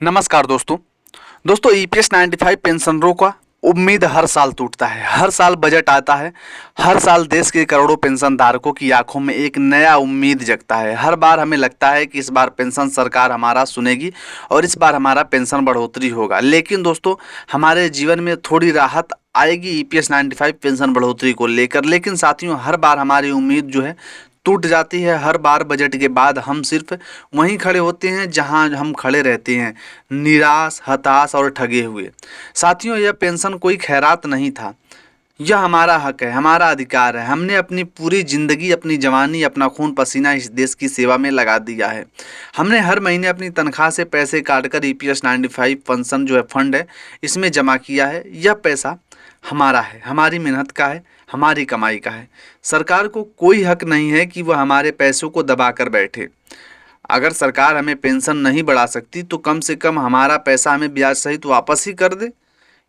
नमस्कार दोस्तों। ईपीएस 95 पेंशनरों का उम्मीद हर साल टूटता है। हर साल बजट आता है। हर साल देश के करोड़ों पेंशन धारकों की आंखों में एक नया उम्मीद जगता है। हर बार हमें लगता है कि इस बार पेंशन सरकार हमारा सुनेगी और इस बार हमारा पेंशन बढ़ोतरी होगा। लेकिन दोस्तों, हमारे जीवन में थोड़ी राहत आएगी ईपीएस 95 पेंशन बढ़ोतरी को लेकर। लेकिन साथियों, हर बार हमारी उम्मीद जो है टूट जाती है। हर बार बजट के बाद हम सिर्फ वहीं खड़े होते हैं जहां हम खड़े रहते हैं, निराश, हताश और ठगे हुए। साथियों, यह पेंशन कोई खैरात नहीं था। यह हमारा हक है, हमारा अधिकार है। हमने अपनी पूरी जिंदगी, अपनी जवानी, अपना खून पसीना इस देश की सेवा में लगा दिया है। हमने हर महीने अपनी तनख्वाह से पैसे काटकर ईपीएस 95 पेंशन जो है फंड है, इसमें जमा किया है। यह पैसा हमारा है, हमारी मेहनत का है, हमारी कमाई का है। सरकार को कोई हक नहीं है कि वह हमारे पैसों को दबा कर बैठे। अगर सरकार हमें पेंशन नहीं बढ़ा सकती तो कम से कम हमारा पैसा हमें ब्याज सहित वापस ही कर दे।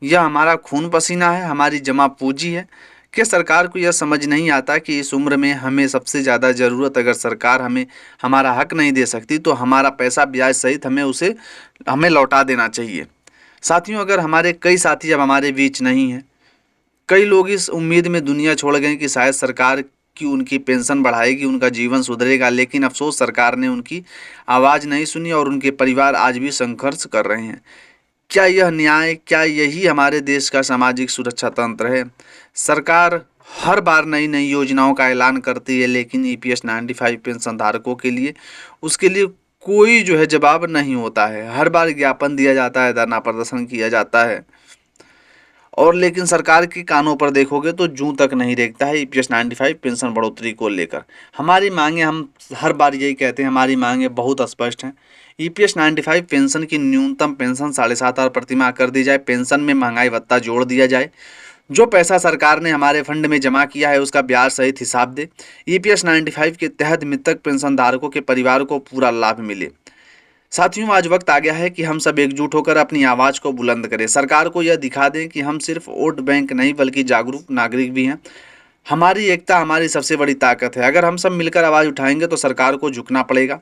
यह हमारा खून पसीना है, हमारी जमा पूंजी है। कि सरकार को यह समझ नहीं आता कि इस उम्र में हमें सबसे ज़्यादा ज़रूरत, अगर सरकार हमें हमारा हक नहीं दे सकती तो हमारा पैसा ब्याज सहित हमें लौटा देना चाहिए। साथियों, अगर हमारे कई साथी अब हमारे बीच नहीं हैं, कई लोग इस उम्मीद में दुनिया छोड़ गए कि शायद सरकार की उनकी पेंशन बढ़ाएगी, उनका जीवन सुधरेगा। लेकिन अफसोस, सरकार ने उनकी आवाज़ नहीं सुनी और उनके परिवार आज भी संघर्ष कर रहे हैं। क्या यह न्याय, क्या यही हमारे देश का सामाजिक सुरक्षा तंत्र है? सरकार हर बार नई नई योजनाओं का ऐलान करती है, लेकिन ईपीएस 95 पेंशन धारकों के लिए उसके लिए कोई जो है जवाब नहीं होता है। हर बार ज्ञापन दिया जाता है, धरना प्रदर्शन किया जाता है, और लेकिन सरकार के कानों पर देखोगे तो जूं तक नहीं रेंगता है ईपीएस 95 पेंशन बढ़ोतरी को लेकर। हमारी मांगे, हम हर बार यही कहते हैं, हमारी मांगे बहुत स्पष्ट हैं। ईपीएस 95 पेंशन की न्यूनतम पेंशन 7,500 प्रतिमाह कर दी जाए। पेंशन में महंगाई भत्ता जोड़ दिया जाए। जो पैसा सरकार ने हमारे फंड में जमा किया है उसका ब्याज सहित हिसाब दे। ईपीएस 95 के तहत मृतक पेंशन धारकों के परिवार को पूरा लाभ मिले। साथियों, आज वक्त आ गया है कि हम सब एकजुट होकर अपनी आवाज़ को बुलंद करें। सरकार को यह दिखा दें कि हम सिर्फ वोट बैंक नहीं बल्कि जागरूक नागरिक भी हैं। हमारी एकता हमारी सबसे बड़ी ताकत है। अगर हम सब मिलकर आवाज़ उठाएंगे तो सरकार को झुकना पड़ेगा।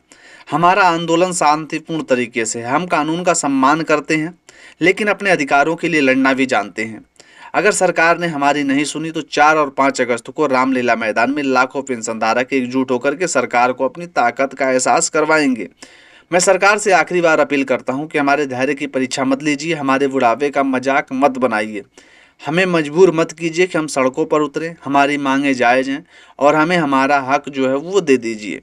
हमारा आंदोलन शांतिपूर्ण तरीके से है। हम कानून का सम्मान करते हैं, लेकिन अपने अधिकारों के लिए लड़ना भी जानते हैं। अगर सरकार ने हमारी नहीं सुनी तो 4 और 5 अगस्त को रामलीला मैदान में लाखों पेंशनधारक एकजुट होकर के सरकार को अपनी ताकत का एहसास करवाएंगे। मैं सरकार से आखिरी बार अपील करता हूं कि हमारे धैर्य की परीक्षा मत लीजिए, हमारे बुढ़ापे का मजाक मत बनाइए। हमें मजबूर मत कीजिए कि हम सड़कों पर उतरें। हमारी मांगें जायज़ हैं और हमें हमारा हक जो है वो दे दीजिए।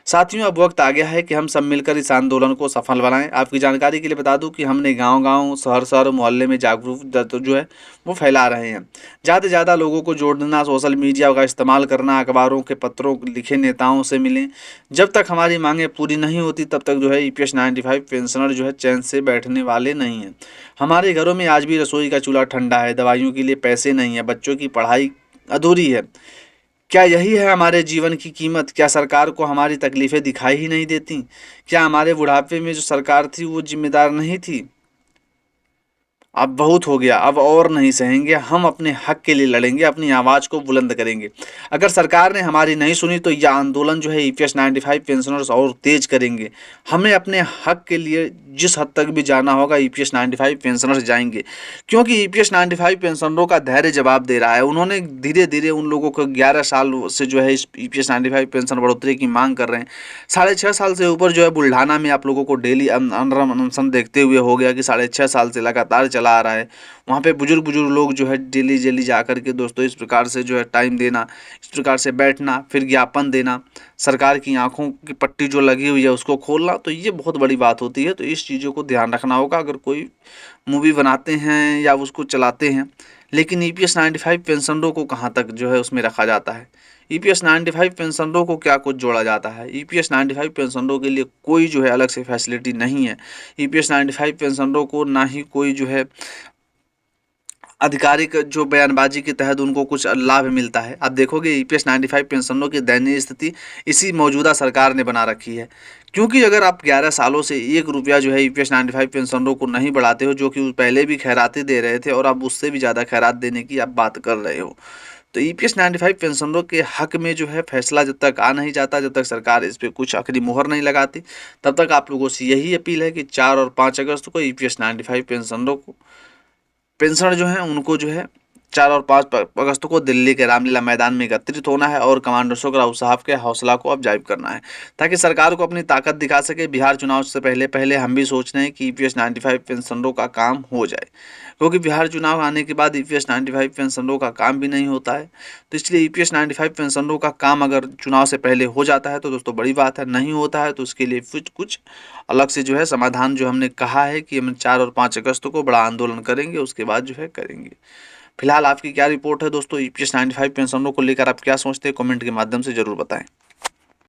साथियों, अब वक्त आ गया है कि हम सब मिलकर इस आंदोलन को सफल बनाएं। आपकी जानकारी के लिए बता दूं कि हमने गांव-गांव, शहर-शहर, मोहल्ले में जागरूकता जो है वो फैला रहे हैं। ज़्यादा से ज़्यादा लोगों को जोड़ना, सोशल मीडिया का इस्तेमाल करना, अखबारों के पत्रों लिखे नेताओं से मिलें। जब तक हमारी मांगें पूरी नहीं होती तब तक जो है ईपीएस 95 पेंशनर जो है चैन से बैठने वाले नहीं हैं। हमारे घरों में आज भी रसोई का चूल्हा ठंडा है, दवाइयों के लिए पैसे नहीं है, बच्चों की पढ़ाई अधूरी है। क्या यही है हमारे जीवन की कीमत? क्या सरकार को हमारी तकलीफ़ें दिखाई ही नहीं देती? क्या हमारे बुढ़ापे में जो सरकार थी वो जिम्मेदार नहीं थी? अब बहुत हो गया, अब और नहीं सहेंगे। हम अपने हक के लिए लड़ेंगे, अपनी आवाज़ को बुलंद करेंगे। अगर सरकार ने हमारी नहीं सुनी तो यह आंदोलन जो है ईपीएस 95 पेंशनर्स और तेज करेंगे। हमें अपने हक के लिए जिस हद तक भी जाना होगा ईपीएस 95 पेंशनर्स जाएंगे, क्योंकि ईपीएस 95 पेंशनरों का धैर्य जवाब दे रहा है। उन्होंने धीरे धीरे उन लोगों को 11 साल से जो है इस ईपीएस 95 पेंशन बढ़ोतरी की मांग कर रहे हैं। 6.5 साल से ऊपर जो है बुल्ढाना में आप लोगों को डेली अनशन देखते हुए हो गया कि 6.5 साल से लगातार चला आ रहा है। वहाँ पे बुजुर्ग लोग जो है डेली डेली जा कर के दोस्तों इस प्रकार से जो है टाइम देना, इस प्रकार से बैठना, फिर ज्ञापन देना, सरकार की आंखों की पट्टी जो लगी हुई है उसको खोलना, तो ये बहुत बड़ी बात होती है। तो इस चीज़ों को ध्यान रखना होगा अगर कोई मूवी बनाते हैं या उसको चलाते हैं। लेकिन ईपीएस 95 पेंशनरों को कहाँ तक जो है उसमें रखा जाता है? ईपीएस 95 पेंशनरों को क्या कुछ जोड़ा जाता है? ईपीएस 95 पेंशनरों के लिए कोई जो है अलग से फैसिलिटी नहीं है। ईपीएस 95 पेंशनरों को ना ही कोई जो है आधिकारिक जो बयानबाजी के तहत उनको कुछ लाभ मिलता है। आप देखोगे ईपीएस 95 पेंशनरों की दयनीय स्थिति इसी मौजूदा सरकार ने बना रखी है। क्योंकि अगर आप 11 सालों से 1 रुपया जो है ईपीएस 95 पेंशनरों को नहीं बढ़ाते हो, जो कि पहले भी खैरातें दे रहे थे और अब उससे भी ज़्यादा खैरात देने की आप बात कर रहे हो, तो ईपीएस 95 पेंशनरों के हक में जो है फैसला जब तक आ नहीं जाता, जब तक सरकार इस पे कुछ आखिरी मुहर नहीं लगाती, तब तक आप लोगों से यही अपील है कि 4 और 5 अगस्त को ईपीएस 95 पेंशनरों को पेंशनर जो है उनको जो है 4 और 5 अगस्त को दिल्ली के रामलीला मैदान में एकत्रित होना है और कमांडर शुक्र राव साहब के हौसला को अफजाई करना है, ताकि सरकार को अपनी ताकत दिखा सके। बिहार चुनाव से पहले पहले हम भी सोच रहे हैं कि ईपीएस 95 पेंशनरों का काम हो जाए, क्योंकि बिहार चुनाव आने के बाद ईपीएस 95 पेंशनरों का काम भी नहीं होता है। तो इसलिए ईपीएस 95 पेंशनरों का काम अगर चुनाव से पहले हो जाता है तो दोस्तों बड़ी बात है, नहीं होता है तो उसके लिए कुछ अलग से जो है समाधान जो हमने कहा है कि हम 4 और 5 अगस्त को बड़ा आंदोलन करेंगे, उसके बाद जो है करेंगे। फिलहाल आपकी क्या रिपोर्ट है दोस्तों, ईपीएस 95 पेंशनरों को लेकर आप क्या सोचते हैं, कमेंट के माध्यम से जरूर बताएं।